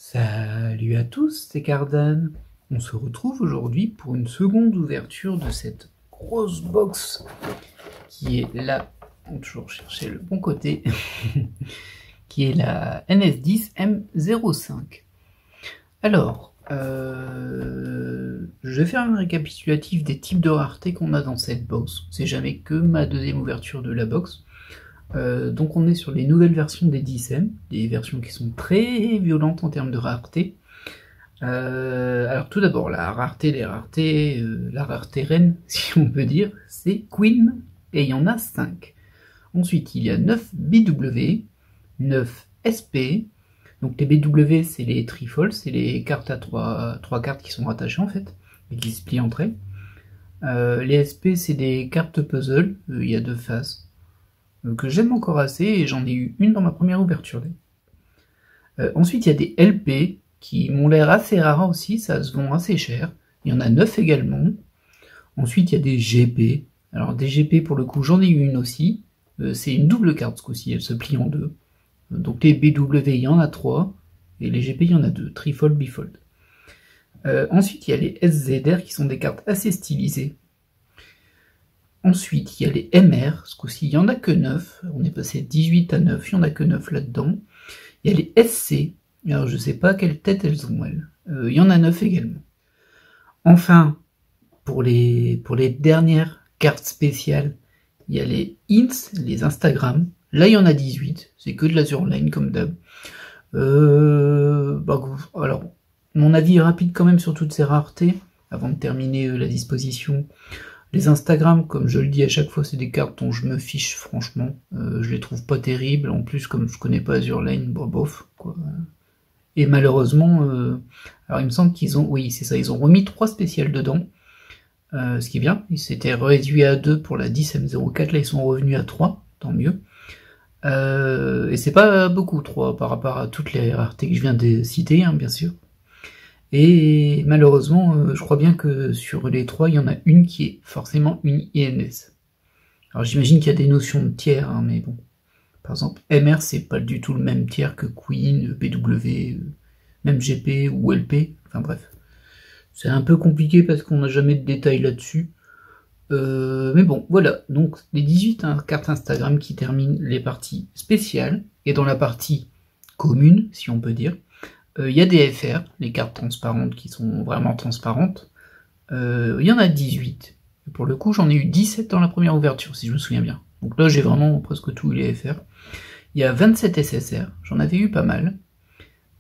Salut à tous, c'est Cardan. On se retrouve aujourd'hui pour une seconde ouverture de cette grosse box qui est là, on va toujours chercher le bon côté, qui est la NS10 M05. Alors, je vais faire un récapitulatif des types de rareté qu'on a dans cette box. C'est jamais que ma deuxième ouverture de la box. Donc on est sur les nouvelles versions des 10M, des versions qui sont très violentes en termes de rareté. Alors tout d'abord, la rareté des raretés, la rareté reine, si on peut dire, c'est Queen, et il y en a 5. Ensuite, il y a 9 BW, 9 SP, donc les BW c'est les trifolds, c'est les cartes à 3 cartes qui sont rattachées en fait, et qui se plient entre elles. Les SP c'est des cartes puzzle, il y a 2 faces, que j'aime encore assez, et j'en ai eu une dans ma première ouverture. Ensuite, il y a des LP, qui m'ont l'air assez rares aussi, ça se vend assez cher. Il y en a 9 également. Ensuite, il y a des GP. Alors, des GP, pour le coup, j'en ai eu une aussi. C'est une double carte, ce coup-ci, elle se plie en deux. Donc, les BW, il y en a 3, et les GP, il y en a 2, trifold, bifold. Ensuite, il y a les SZR, qui sont des cartes assez stylisées. Ensuite, il y a les MR, ce coup-ci, il n'y en a que 9. On est passé de 18 à 9, il n'y en a que 9 là-dedans. Il y a les SC, alors je ne sais pas quelle tête elles ont, elles. Il y en a 9 également. Enfin, pour les dernières cartes spéciales, il y a les Hints, les Instagram. Là, il y en a 18, c'est que de la surline comme d'hab. Alors, mon avis est rapide quand même sur toutes ces raretés, avant de terminer la disposition. Les Instagram, comme je le dis à chaque fois, c'est des cartes dont je me fiche franchement. Je les trouve pas terribles. En plus, comme je connais pas Azurlane, bof, quoi. Et malheureusement, alors il me semble qu'ils ont, oui, c'est ça, ils ont remis 3 spéciales dedans. Ce qui est bien. Ils s'étaient réduits à 2 pour la 10M04. Là, ils sont revenus à 3. Tant mieux. Et c'est pas beaucoup, 3, par rapport à toutes les raretés que je viens de citer, hein, bien sûr. Et malheureusement, je crois bien que sur les 3, il y en a une qui est forcément une INS. Alors j'imagine qu'il y a des notions de tiers, hein, mais bon. Par exemple, MR, c'est pas du tout le même tiers que Queen, BW, même GP ou LP, enfin bref. C'est un peu compliqué parce qu'on n'a jamais de détails là-dessus. Mais bon, voilà. Donc les 18 cartes Instagram qui terminent les parties spéciales, et dans la partie commune, si on peut dire, il y a des FR, les cartes transparentes qui sont vraiment transparentes. Il y en a 18. Et pour le coup, j'en ai eu 17 dans la première ouverture, si je me souviens bien. Donc là, j'ai vraiment presque tous les FR. Il y a 27 SSR, j'en avais eu pas mal.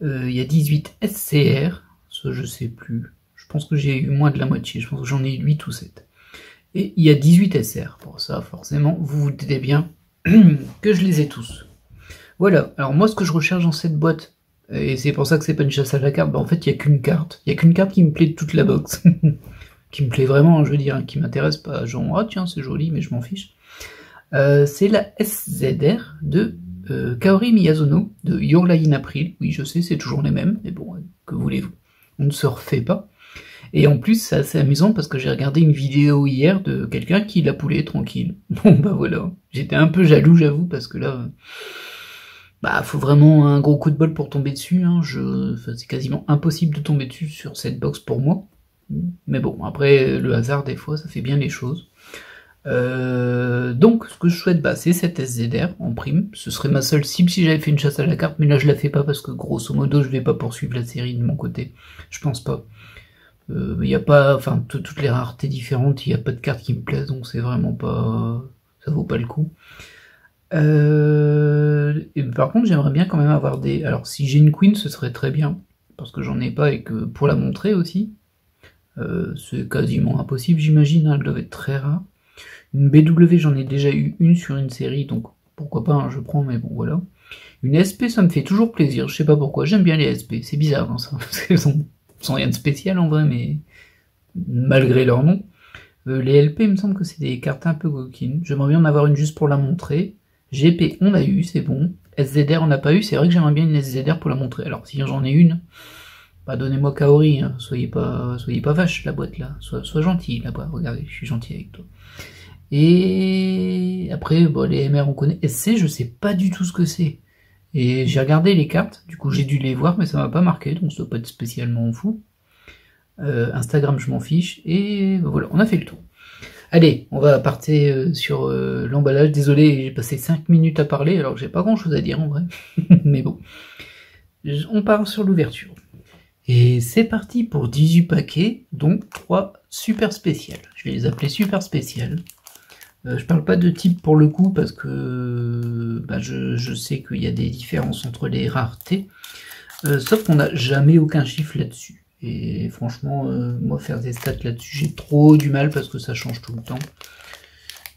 Il y a 18 SCR, ça je sais plus. Je pense que j'ai eu moins de la moitié, je pense que j'en ai eu 8 ou 7. Et il y a 18 SR. Pour ça, forcément, vous vous doutez bien que je les ai tous. Voilà, alors moi, ce que je recherche dans cette boîte, et c'est pour ça que c'est pas une chasse à la carte, en fait il n'y a qu'une carte. Il n'y a qu'une carte qui me plaît de toute la box. Qui me plaît vraiment, je veux dire, qui m'intéresse pas. Genre, ah tiens, c'est joli, mais je m'en fiche. C'est la SZR de Kaori Miyazono, de Your Lie in April. Oui, je sais, c'est toujours les mêmes, mais bon, que voulez-vous. On ne se refait pas. Et en plus, c'est assez amusant parce que j'ai regardé une vidéo hier de quelqu'un qui l'a poulé tranquille. Bon, bah voilà. J'étais un peu jaloux, j'avoue, parce que là... Bah, faut vraiment un gros coup de bol pour tomber dessus, hein. C'est quasiment impossible de tomber dessus sur cette box pour moi. Mais bon, après, le hasard, des fois, ça fait bien les choses. Donc, ce que je souhaite, c'est cette SZR en prime. Ce serait ma seule cible si j'avais fait une chasse à la carte, mais là, je la fais pas parce que, grosso modo, je vais pas poursuivre la série de mon côté. Je pense pas. Il y a pas, enfin, toutes les raretés différentes, il n'y a pas de cartes qui me plaisent, donc c'est vraiment pas... ça vaut pas le coup. Et par contre, j'aimerais bien quand même avoir des... Alors, si j'ai une Queen, ce serait très bien, parce que j'en ai pas et que pour la montrer aussi, c'est quasiment impossible, j'imagine, hein, elle doit être très rare. Une BW, j'en ai déjà eu une sur une série, donc pourquoi pas, hein, je prends, mais bon, voilà. Une SP, ça me fait toujours plaisir, je sais pas pourquoi, j'aime bien les SP, c'est bizarre, hein, ça, parce qu'elles sont rien de spécial en vrai, mais malgré leur nom. Les LP, il me semble que c'est des cartes un peu coquines, j'aimerais bien en avoir une juste pour la montrer. GP, on a eu, c'est bon. SZR, on n'a pas eu, c'est vrai que j'aimerais bien une SZR pour la montrer. Alors, si j'en ai une, bah donnez-moi Kaori, hein. Soyez pas vache, la boîte là. Sois gentil, la boîte, regardez, je suis gentil avec toi. Et après, bon, les MR, on connaît. SC, je sais pas du tout ce que c'est. Et j'ai regardé les cartes, du coup j'ai dû les voir, mais ça m'a pas marqué, donc ça doit pas être spécialement fou. Instagram, je m'en fiche, et voilà, on a fait le tour. Allez, on va partir sur l'emballage. Désolé, j'ai passé 5 minutes à parler, alors j'ai pas grand chose à dire en vrai. Mais bon, on part sur l'ouverture. Et c'est parti pour 18 paquets, dont 3 super spéciales. Je vais les appeler super spéciales. Je parle pas de type pour le coup, parce que je sais qu'il y a des différences entre les raretés. Sauf qu'on n'a jamais aucun chiffre là-dessus. Et franchement, moi faire des stats là-dessus, j'ai trop du mal parce que ça change tout le temps.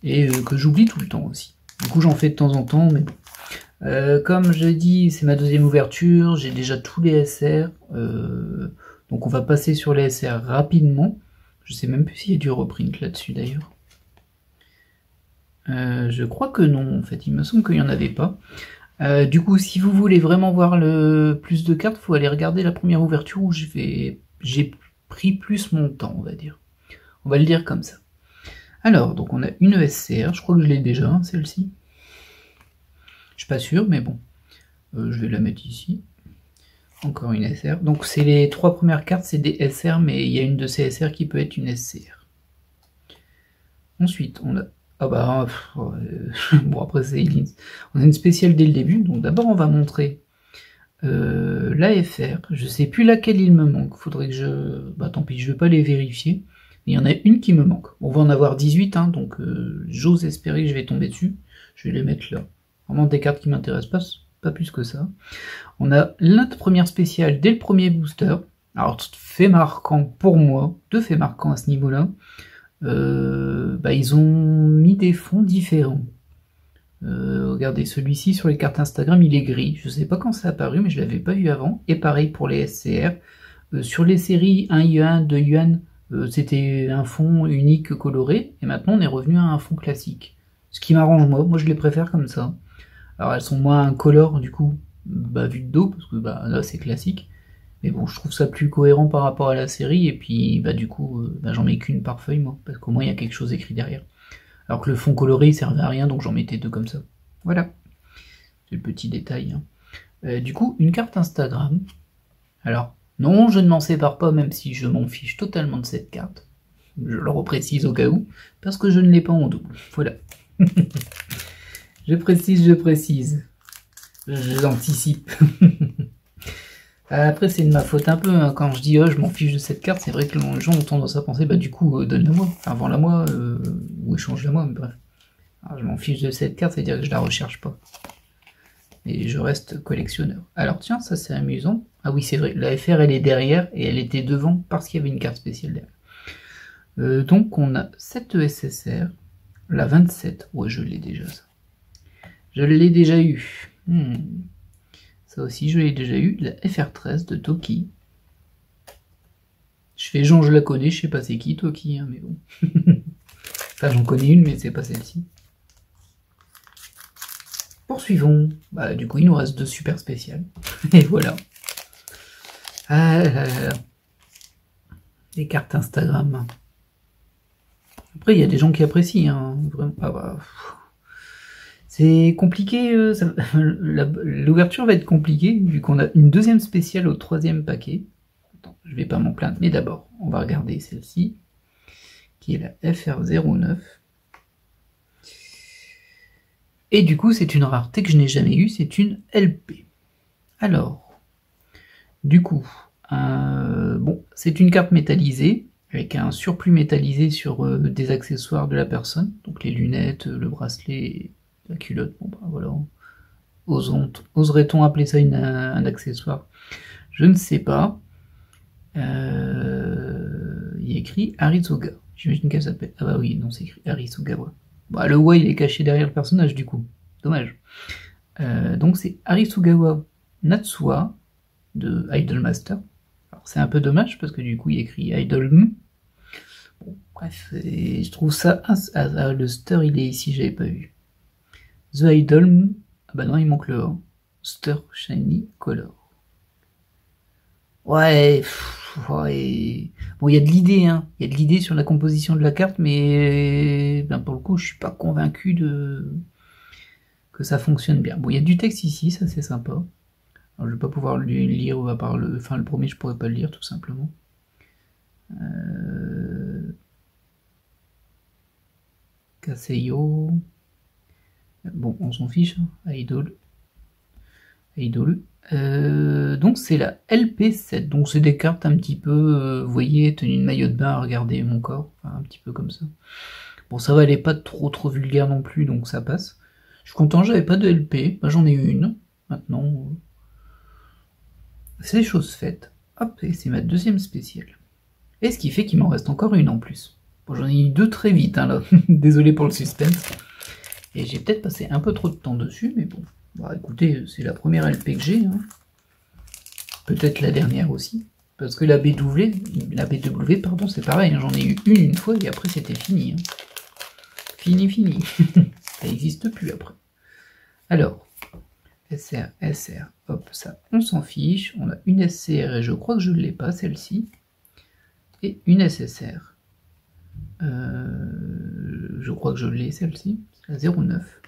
Et que j'oublie tout le temps aussi. Du coup j'en fais de temps en temps, mais bon. Comme je dis, c'est ma deuxième ouverture, j'ai déjà tous les SR. Donc on va passer sur les SR rapidement. Je sais même plus s'il y a du reprint là-dessus d'ailleurs. Je crois que non, en fait, il me semble qu'il n'y en avait pas. Du coup, si vous voulez vraiment voir le plus de cartes, il faut aller regarder la première ouverture où j'ai pris plus mon temps, on va dire. On va le dire comme ça. Alors, donc on a une SCR, je crois que je l'ai déjà, hein, celle-ci. Je suis pas sûr, mais bon. Je vais la mettre ici. Encore une SR. Donc c'est les 3 premières cartes, c'est des SR, mais il y a une de ces SR qui peut être une SCR. Ensuite, on a... Ah bah, bon après c'est on a une spéciale dès le début, donc d'abord on va montrer l'AFR, je sais plus laquelle il me manque, faudrait que je... Bah tant pis, je vais pas les vérifier, mais il y en a une qui me manque. On va en avoir 18, hein, donc j'ose espérer que je vais tomber dessus, je vais les mettre là. Vraiment des cartes qui m'intéressent pas plus que ça. On a notre première spéciale dès le premier booster, alors fait marquant pour moi, 2 faits marquants à ce niveau-là. Ils ont mis des fonds différents. Regardez, celui-ci sur les cartes Instagram, il est gris. Je sais pas quand c'est apparu, mais je l'avais pas vu avant. Et pareil pour les SCR. Sur les séries 1 yuan, 2 yuan, c'était un fond unique coloré. Et maintenant, on est revenu à un fond classique. Ce qui m'arrange moi. Moi, je les préfère comme ça. Alors, elles sont moins incolores, du coup, vu de dos, parce que là, c'est classique. Mais bon, je trouve ça plus cohérent par rapport à la série, et puis du coup, j'en mets qu'une par feuille, moi, parce qu'au moins il y a quelque chose écrit derrière. Alors que le fond coloré, il servait à rien, donc j'en mettais 2 comme ça. Voilà. C'est le petit détail. Hein. Du coup, une carte Instagram. Alors, non, je ne m'en sépare pas, même si je m'en fiche totalement de cette carte. Je le reprécise au cas où, parce que je ne l'ai pas en double. Voilà. Je précise. J'anticipe. Après, c'est de ma faute un peu, hein. Quand je dis je m'en fiche de cette carte, c'est vrai que les gens ont tendance à penser du coup, donne-la-moi, enfin vends-la moi, ou échange-la moi, mais bref. Alors, je m'en fiche de cette carte, c'est-à-dire que je la recherche pas. Et je reste collectionneur. Alors tiens, ça c'est amusant. Ah oui, c'est vrai, la FR elle est derrière, et elle était devant parce qu'il y avait une carte spéciale derrière. Donc on a cette ESSR, la 27, ouais je l'ai déjà ça. Je l'ai déjà eu. Ça aussi, je l'ai déjà eu, la FR13 de Toki. Je fais genre, je la connais, je sais pas c'est qui Toki, hein, mais bon. Enfin, j'en connais une, mais c'est pas celle-ci. Poursuivons. Du coup, il nous reste 2 super spéciales. Et voilà. Ah là là. Les cartes Instagram. Après, il y a des gens qui apprécient, hein, vraiment. C'est compliqué, l'ouverture va être compliquée, vu qu'on a une deuxième spéciale au 3e paquet. Attends, je vais pas m'en plaindre, mais d'abord, on va regarder celle-ci, qui est la FR09. Et du coup, c'est une rareté que je n'ai jamais eue, c'est une LP. Alors, du coup, c'est une carte métallisée, avec un surplus métallisé sur des accessoires de la personne, donc les lunettes, le bracelet... La culotte, voilà. Oserait-on appeler ça un accessoire? Je ne sais pas. Il y a écrit Arisuga. J'imagine qu'elle s'appelle... Ah bah oui, non, c'est écrit Arisugawa. Le wa, il est caché derrière le personnage, du coup. Dommage. Donc c'est Arisugawa Natsuwa de Idolmaster. Alors c'est un peu dommage, parce que du coup, il y a écrit Idolm. Bon, bref, je trouve ça... le stir, il est ici, j'avais pas vu. The Idol, ah bah non, il manque le A. Stir Shiny Color. Ouais. Bon, il y a de l'idée, hein. Il y a de l'idée sur la composition de la carte, mais pour le coup, je suis pas convaincu que ça fonctionne bien. Bon, il y a du texte ici, ça c'est sympa. Alors, je vais pas pouvoir le lire, à part le premier, je pourrais pas le lire tout simplement. Kaseyo. Bon, on s'en fiche, hein. Idol. Donc c'est la LP7, donc c'est des cartes un petit peu, vous voyez, tenue de maillot de bain à regarder mon corps, enfin, un petit peu comme ça. Bon, ça va, elle est pas trop vulgaire non plus, donc ça passe. Je suis content, j'avais pas de LP, bah, j'en ai eu une, maintenant. C'est chose faite. Hop, et c'est ma deuxième spéciale. Et ce qui fait qu'il m'en reste encore une en plus. Bon, j'en ai eu deux très vite, hein, là. Désolé pour le suspense. Et j'ai peut-être passé un peu trop de temps dessus, mais bon. Bah écoutez, c'est la première LP que j'ai. Hein. Peut-être la dernière aussi. Parce que la BW, pardon, c'est pareil. Hein, j'en ai eu une fois et après c'était fini. Hein. Fini. Ça n'existe plus après. Alors, SR, hop, ça, on s'en fiche. On a une SCR et je crois que je ne l'ai pas, celle-ci. Et une SSR. Je crois que je l'ai, celle-ci. C'est la 09.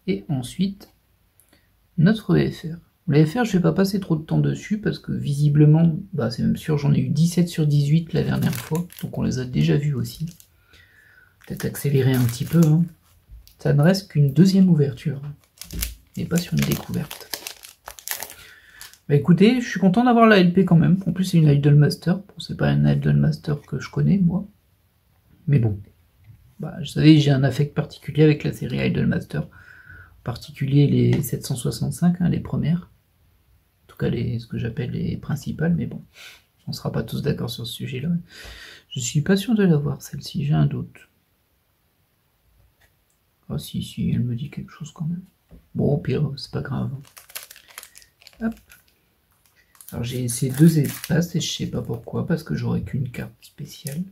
Et ensuite, notre EFR. L'EFR, je ne vais pas passer trop de temps dessus parce que visiblement, bah, c'est même sûr, j'en ai eu 17 sur 18 la dernière fois, donc on les a déjà vus aussi. Peut-être accélérer un petit peu. Hein. Ça ne reste qu'une deuxième ouverture, et pas sur une découverte. Bah écoutez, je suis content d'avoir la LP quand même. En plus, c'est une Idolmaster. Bon, c'est pas une Idolmaster que je connais, moi. Mais bon. Bah, je savais, j'ai un affect particulier avec la série Idolmaster. En particulier les 765, hein, les premières. En tout cas, ce que j'appelle les principales, mais bon. On ne sera pas tous d'accord sur ce sujet-là. Je suis pas sûr de l'avoir, celle-ci, j'ai un doute. Ah si, elle me dit quelque chose quand même. Bon, au pire, c'est pas grave. Hop. Alors j'ai ces deux espaces et je sais pas pourquoi, parce que j'aurais qu'une carte spéciale.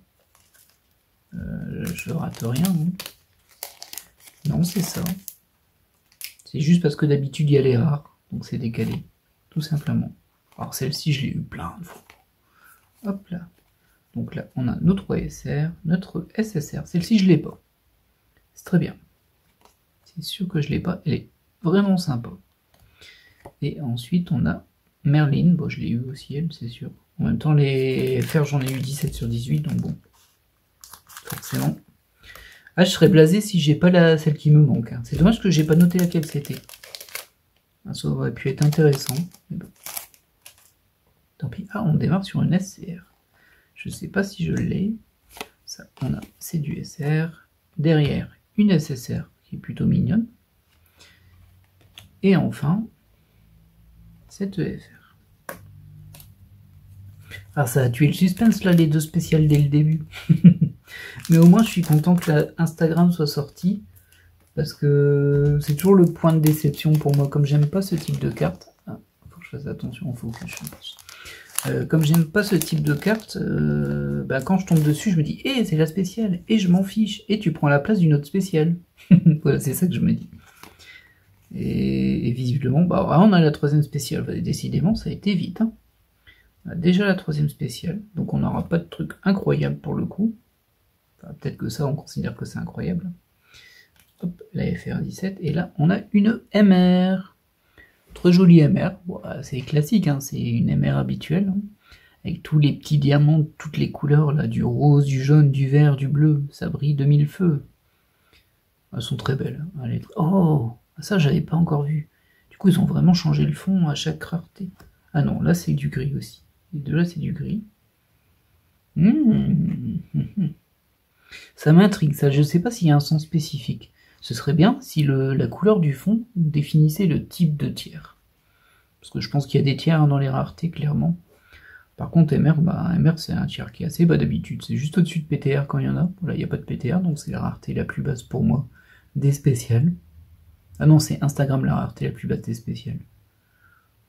Je rate rien. Hein. Non, c'est ça. C'est juste parce que d'habitude, il y a les rares, donc c'est décalé. Tout simplement. Alors celle-ci, je l'ai eu plein de fois. Hop là. Donc là, on a notre OSR, notre SSR. Celle-ci, je l'ai pas. C'est très bien. C'est sûr que je l'ai pas. Elle est vraiment sympa. Et ensuite, on a Merlin. Bon, je l'ai eu aussi, elle, c'est sûr. En même temps, les FR, j'en ai eu 17 sur 18, donc bon. Forcément. Ah, je serais blasé si j'ai pas celle qui me manque. Hein. C'est dommage que j'ai pas noté laquelle c'était. Ah, ça aurait pu être intéressant. Mais bon. Tant pis. Ah, on démarre sur une SCR. Je sais pas si je l'ai. Ça, c'est du SR. Derrière, une SSR qui est plutôt mignonne. Et enfin, cette EFR. Ah, ça a tué le suspense là, les deux spéciales dès le début. Mais au moins, je suis content que Instagram soit sorti. Parce que c'est toujours le point de déception pour moi. Comme j'aime pas ce type de carte. Ah, faut que je fasse attention au focus, je pense. Comme j'aime pas ce type de carte, bah, quand je tombe dessus, je me dis c'est la spéciale, et je m'en fiche, et tu prends la place d'une autre spéciale. Voilà, c'est ça que je me dis. Et visiblement, bah, on a la troisième spéciale. Bah, décidément, ça a été vite. Hein. On a déjà la troisième spéciale, donc on n'aura pas de truc incroyable pour le coup. Enfin, peut-être que ça, on considère que c'est incroyable. Hop, la FR17, et là, on a une MR. Très jolie MR, bon, c'est classique, hein, c'est une MR habituelle, hein, avec tous les petits diamants, toutes les couleurs, là, du rose, du jaune, du vert, du bleu, ça brille de mille feux. Elles sont très belles. Oh, ça j'avais pas encore vu. Du coup, ils ont vraiment changé le fond à chaque rareté. Ah non, là c'est du gris aussi. Les deux là c'est du gris. Ça m'intrigue, ça. Je sais pas s'il y a un sens spécifique. Ce serait bien si la couleur du fond définissait le type de tiers. Parce que je pense qu'il y a des tiers dans les raretés, clairement. Par contre, MR, MR c'est un tiers qui est assez bas d'habitude. C'est juste au-dessus de PTR quand il y en a. Là, il n'y a pas de PTR, donc c'est la rareté la plus basse pour moi des spéciales. Ah non, c'est Instagram la rareté la plus basse des spéciales.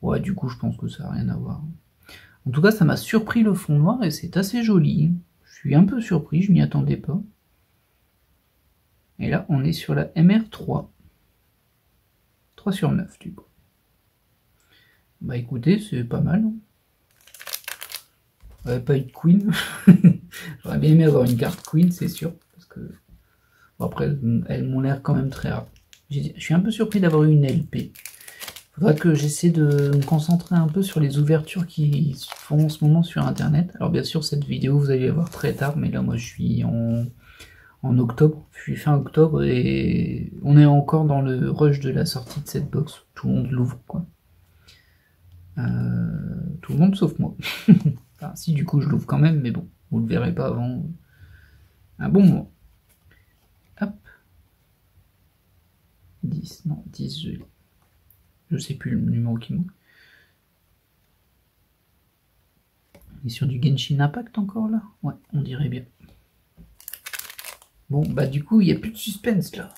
Ouais, du coup, je pense que ça n'a rien à voir. En tout cas, ça m'a surpris le fond noir et c'est assez joli. Je suis un peu surpris, je m'y attendais pas. Et là, on est sur la MR3. 3 sur 9, du coup. Bah écoutez, c'est pas mal. Pas eu de Queen. J'aurais bien aimé avoir une carte Queen, c'est sûr. Parce que bon, après, elles m'ont l'air quand même très rares. Je suis un peu surpris d'avoir eu une LP. Faudra que j'essaie de me concentrer un peu sur les ouvertures qui se font en ce moment sur internet. Alors bien sûr cette vidéo vous allez la voir très tard, mais là moi je suis en octobre, je suis fin octobre et on est encore dans le rush de la sortie de cette box. Tout le monde l'ouvre quoi. Tout le monde sauf moi. Enfin si du coup je l'ouvre quand même, mais bon, vous le verrez pas avant un bon moment. Hop. 10, non 10 je sais plus le numéro qui manque. On est sur du Genshin Impact encore là? Ouais, on dirait bien. Bon, bah du coup, il n'y a plus de suspense là.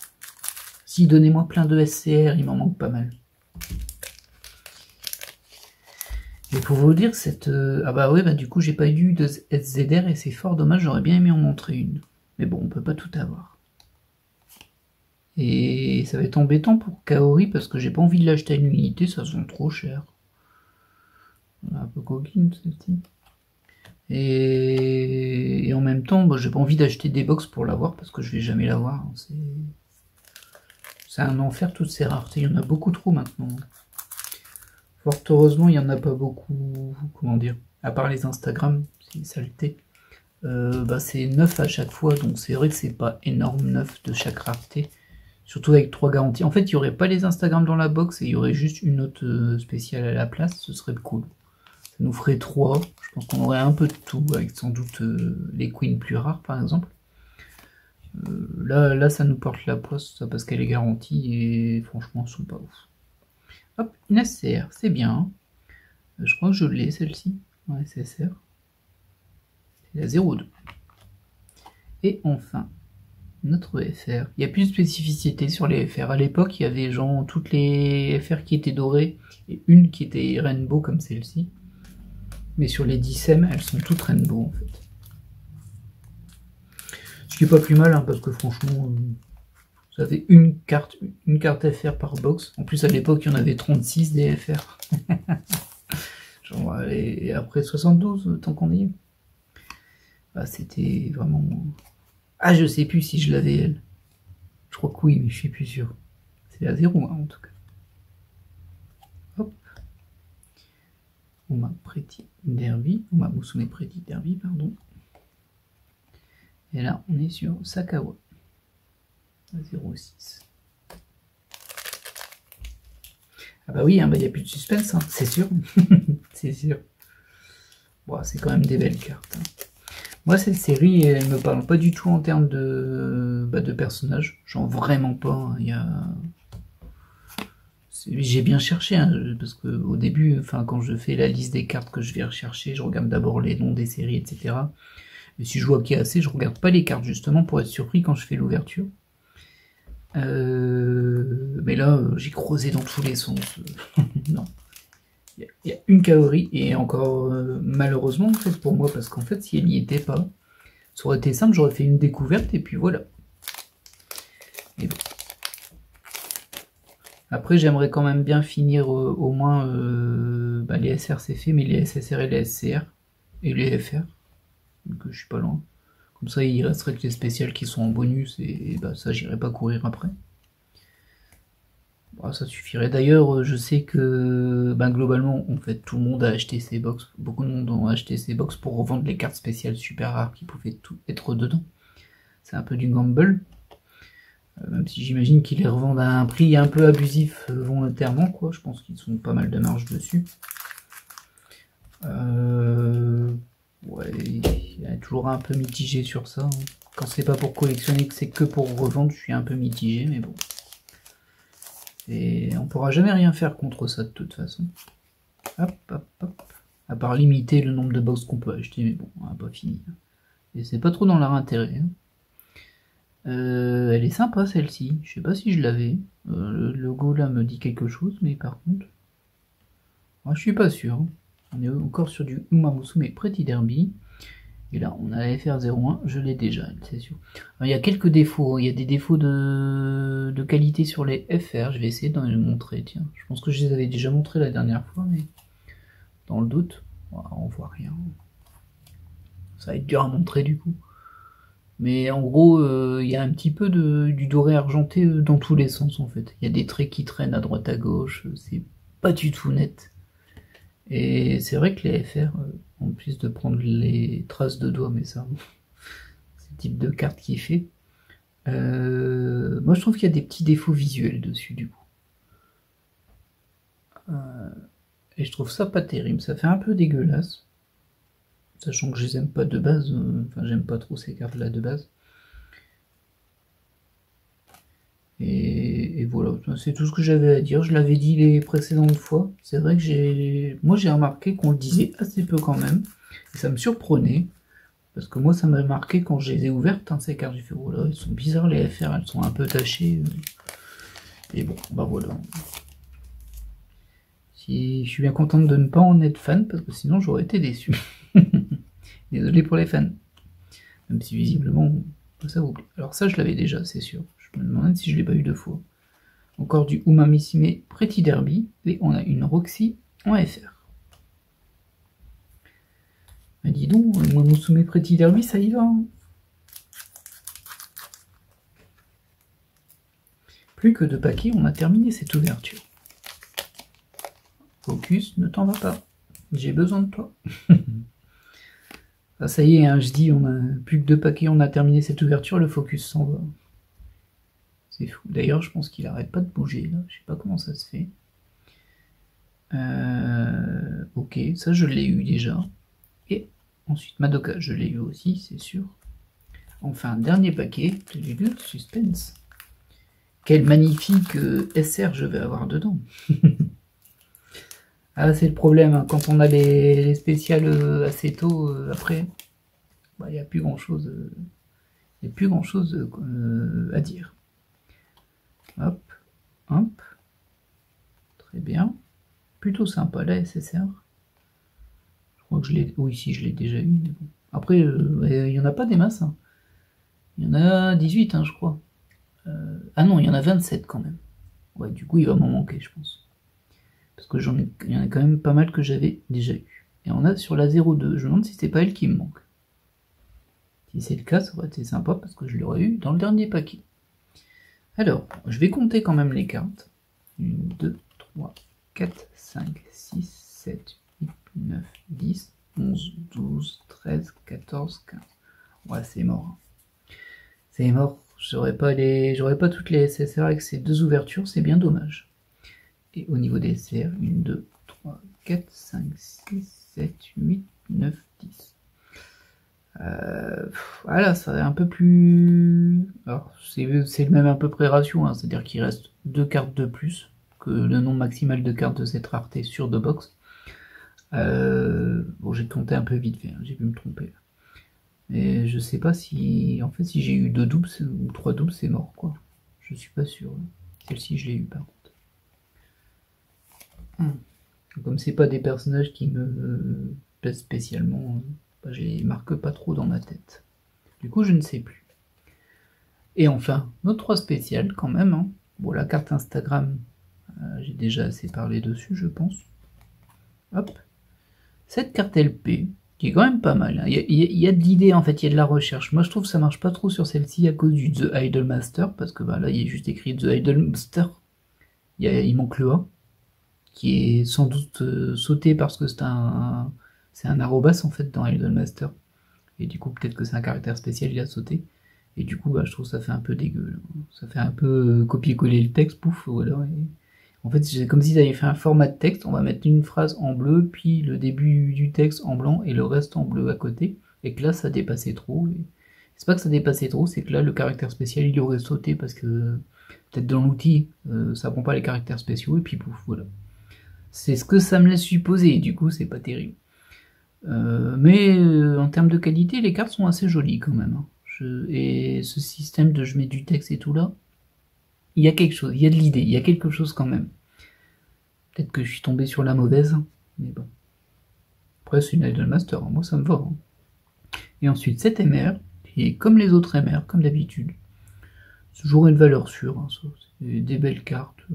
Si, donnez-moi plein de SCR, il m'en manque pas mal. Et pour vous dire, cette... Ah bah ouais, bah du coup, j'ai pas eu de SZR et c'est fort dommage, j'aurais bien aimé en montrer une. Mais bon, on peut pas tout avoir. Et ça va être embêtant pour Kaori parce que j'ai pas envie de l'acheter à une unité, ça se vend trop cher. Un peu coquine celle-ci. Et en même temps, bah, j'ai pas envie d'acheter des box pour l'avoir parce que je vais jamais l'avoir. C'est un enfer toutes ces raretés, il y en a beaucoup trop maintenant. Fort heureusement, il n'y en a pas beaucoup, comment dire, à part les Instagram, c'est saleté. Bah, c'est 9 à chaque fois, donc c'est vrai que c'est pas énorme 9 de chaque rareté. Surtout avec 3 garanties. En fait, il n'y aurait pas les Instagram dans la box et il y aurait juste une autre spéciale à la place, ce serait cool. Ça nous ferait 3. Je pense qu'on aurait un peu de tout, avec sans doute les queens plus rares par exemple. Là, ça nous porte la poisse, ça, parce qu'elle est garantie et franchement, elles sont pas ouf. Hop, une SCR, c'est bien. Je crois que je l'ai celle-ci. Ouais, SCR. C'est la 02. Et enfin, notre FR. Il n'y a plus de spécificité sur les FR. À l'époque, il y avait genre toutes les FR qui étaient dorées et une qui était rainbow comme celle-ci. Mais sur les 10M, elles sont toutes rainbow en fait. Ce qui est pas plus mal, hein, parce que franchement, ça fait une carte FR par box. En plus, à l'époque, il y en avait 36 des FR. Genre, et après 72, tant qu'on y est. Bah, c'était vraiment... Ah, je sais plus si je l'avais elle. Je crois que oui, mais je suis plus sûr. C'est la 0, hein, en tout cas. Hop. Uma Pretty Derby. Uma Musume Pretty Derby, pardon. Et là, on est sur Sakawa. La 06. Ah bah oui, hein, bah, y a plus de suspense, hein, c'est sûr. C'est sûr. Bon, c'est quand même des belles cartes. Hein. Moi, cette série, elle me parle pas du tout en termes de personnages. Genre vraiment pas. Hein. J'ai bien cherché, hein, parce que au début, enfin, quand je fais la liste des cartes que je vais rechercher, je regarde d'abord les noms des séries, etc. Et si je vois qu'il y a assez, je regarde pas les cartes justement pour être surpris quand je fais l'ouverture. Mais là, j'ai creusé dans tous les sens. Non. Il y a une Kaori, et encore malheureusement en fait pour moi, parce qu'en fait si elle n'y était pas, ça aurait été simple, j'aurais fait une découverte et puis voilà. Et bon. Après j'aimerais quand même bien finir au moins bah, les SR c'est fait, mais les SSR et les SCR et les FR, donc je suis pas loin. Comme ça il resterait que les spéciales qui sont en bonus et bah, ça j'irai pas courir après. Bon, ça suffirait. D'ailleurs, je sais que bah, globalement, en fait, tout le monde a acheté ces box. Beaucoup de monde ont acheté ces box pour revendre les cartes spéciales super rares qui pouvaient tout être dedans. C'est un peu du gamble. Même si j'imagine qu'ils les revendent à un prix un peu abusif volontairement, quoi. Je pense qu'ils ont pas mal de marge dessus. Ouais, il y a toujours un peu mitigé sur ça. Hein. Quand c'est pas pour collectionner, que c'est que pour revendre, je suis un peu mitigé, mais bon. Et on pourra jamais rien faire contre ça de toute façon. Hop, hop, hop. À part limiter le nombre de box qu'on peut acheter, mais bon, on n'a pas fini. Et c'est pas trop dans leur intérêt. Hein. Elle est sympa celle-ci. Je sais pas si je l'avais. Le logo là me dit quelque chose, mais par contre... Moi, je suis pas sûr. On est encore sur du Uma Musume Pretty Derby. Et là, on a la FR01, je l'ai déjà, c'est sûr. Alors, il y a quelques défauts, il y a des défauts de qualité sur les FR, je vais essayer d'en les montrer, tiens. Je pense que je les avais déjà montrés la dernière fois, mais dans le doute, on voit rien. Ça va être dur à montrer du coup. Mais en gros, il y a un petit peu du doré argenté dans tous les sens en fait. Il y a des traits qui traînent à droite à gauche, c'est pas du tout net. Et c'est vrai que les FR, en plus de prendre les traces de doigts, mais ça, c'est le type de carte qui fait. Moi je trouve qu'il y a des petits défauts visuels dessus du coup. Et je trouve ça pas terrible, ça fait un peu dégueulasse. Sachant que je les aime pas de base, enfin j'aime pas trop ces cartes là de base. Et voilà, c'est tout ce que j'avais à dire. Je l'avais dit les précédentes fois. C'est vrai que moi j'ai remarqué qu'on le disait assez peu quand même. Et ça me surprenait. Parce que moi ça m'a marqué quand je les ai ouvertes, hein, ces cartes. J'ai fait, oh là, elles sont bizarres les FR, elles sont un peu tachées. Et bon, bah voilà. Je suis bien contente de ne pas en être fan, parce que sinon j'aurais été déçu. Désolé pour les fans. Même si visiblement, ça vous plaît. Alors ça je l'avais déjà, c'est sûr. Je me demande si je l'ai pas eu 2 fois. Encore du Umamissime Pretty Derby, et on a une Roxy en FR. Mais dis donc, Umamissime Pretty Derby, ça y va. Hein. Plus que 2 paquets, on a terminé cette ouverture. Focus, ne t'en va pas. J'ai besoin de toi. Ah, ça y est, hein, je dis, on a plus que 2 paquets, on a terminé cette ouverture, le focus s'en va. C'est fou. D'ailleurs, je pense qu'il arrête pas de bouger, là. Je sais pas comment ça se fait. Ok, ça je l'ai eu déjà. Et ensuite, Madoka, je l'ai eu aussi, c'est sûr. Enfin, dernier paquet, suspense. Quel magnifique SR je vais avoir dedans. Ah, c'est le problème, hein. Quand on a les spéciales assez tôt, après, bah, il n'y a plus grand chose, à dire. Hop, hop, très bien. Plutôt sympa la SSR. Je crois que je l'ai. Oui, si, je l'ai déjà eu. Mais bon. Après, il n'y en a pas des masses. Hein. Il y en a 18, hein, je crois. Ah non, il y en a 27 quand même. Ouais, du coup, il va m'en manquer, je pense. Parce que il y en a quand même pas mal que j'avais déjà eu. Et on a sur la 02. Je me demande si c'est pas elle qui me manque. Si c'est le cas, ça aurait été sympa parce que je l'aurais eu dans le dernier paquet. Alors, je vais compter quand même les cartes. 1, 2, 3, 4, 5, 6, 7, 8, 9, 10, 11, 12, 13, 14, 15. Ouais, c'est mort. C'est mort. J'aurais pas toutes les SSR avec ces 2 ouvertures, c'est bien dommage. Et au niveau des SR, 1, 2, 3, 4, 5, 6, 7, 8, 9, 10. Voilà, ça est un peu plus... Alors, c'est le même à peu près ratio, hein, c'est-à-dire qu'il reste 2 cartes de plus que le nombre maximal de cartes de cette rareté sur 2 box. Bon, j'ai compté un peu vite fait, hein, j'ai pu me tromper. Et je sais pas si... En fait, si j'ai eu 2 doubles ou 3 doubles, c'est mort, quoi. Je suis pas sûr. Celle-ci, je l'ai eu, par contre. Comme c'est pas des personnages qui me plaisent spécialement... Bah, je les marque pas trop dans ma tête. Du coup, je ne sais plus. Et enfin, notre 3 spécial quand même. Hein. Bon, la carte Instagram, j'ai déjà assez parlé dessus, je pense. Hop. Cette carte LP, qui est quand même pas mal. Hein. Il y a de l'idée, en fait, il y a de la recherche. Moi, je trouve que ça marche pas trop sur celle-ci à cause du The Idolmaster, parce que bah, là, il est juste écrit The Idolmaster. Il manque le A, qui est sans doute sauté parce que c'est un arrobas en fait dans Idolmaster. Et du coup, peut-être que c'est un caractère spécial, il a sauté. Et du coup, bah, je trouve que ça fait un peu dégueu. Là. Ça fait un peu copier-coller le texte, pouf, voilà. Et... En fait, c'est comme s'ils avaient fait un format de texte. On va mettre une phrase en bleu, puis le début du texte en blanc et le reste en bleu à côté. Et que là, ça dépassait trop. Et... C'est pas que ça dépassait trop, c'est que là, le caractère spécial, il aurait sauté parce que peut-être dans l'outil, ça prend pas les caractères spéciaux. Et puis pouf, voilà. C'est ce que ça me laisse supposer. Et du coup, c'est pas terrible. Mais en termes de qualité, les cartes sont assez jolies quand même. Hein. Et ce système de je mets du texte et tout là, il y a quelque chose, il y a de l'idée, il y a quelque chose quand même. Peut-être que je suis tombé sur la mauvaise, mais bon. Après, c'est une Idolmaster, hein, moi ça me va. Hein. Et ensuite, cette MR, qui est comme les autres MR, comme d'habitude. C'est toujours une valeur sûre, hein, c'est des belles cartes.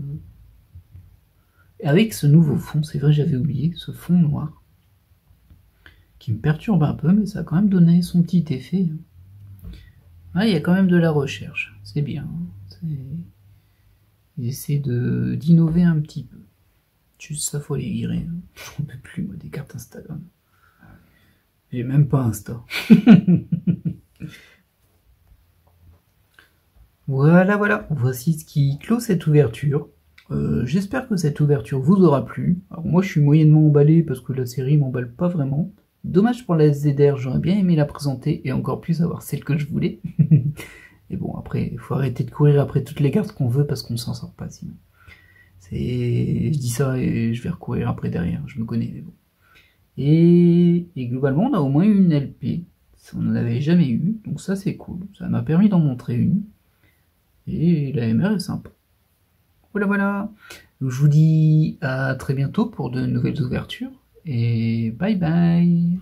Et avec ce nouveau fond, c'est vrai, j'avais oublié, ce fond noir. Qui me perturbe un peu, mais ça a quand même donné son petit effet. Ah, il y a quand même de la recherche, c'est bien. Ils essaient d'innover un petit peu. Juste ça, faut les virer. J'en peux plus, moi, des cartes Instagram. J'ai même pas Insta. Voilà. Voici ce qui clôt cette ouverture. J'espère que cette ouverture vous aura plu. Alors moi, je suis moyennement emballé parce que la série m'emballe pas vraiment. Dommage pour la SZR, j'aurais bien aimé la présenter et encore plus avoir celle que je voulais. Et bon, après, il faut arrêter de courir après toutes les cartes qu'on veut parce qu'on s'en sort pas sinon. Je dis ça et je vais recourir après derrière, je me connais, mais bon. Et globalement, on a au moins une LP. On n'en avait jamais eu, donc ça c'est cool. Ça m'a permis d'en montrer une. Et la MR est sympa. Voilà. Donc, je vous dis à très bientôt pour de nouvelles ouvertures. Et bye bye.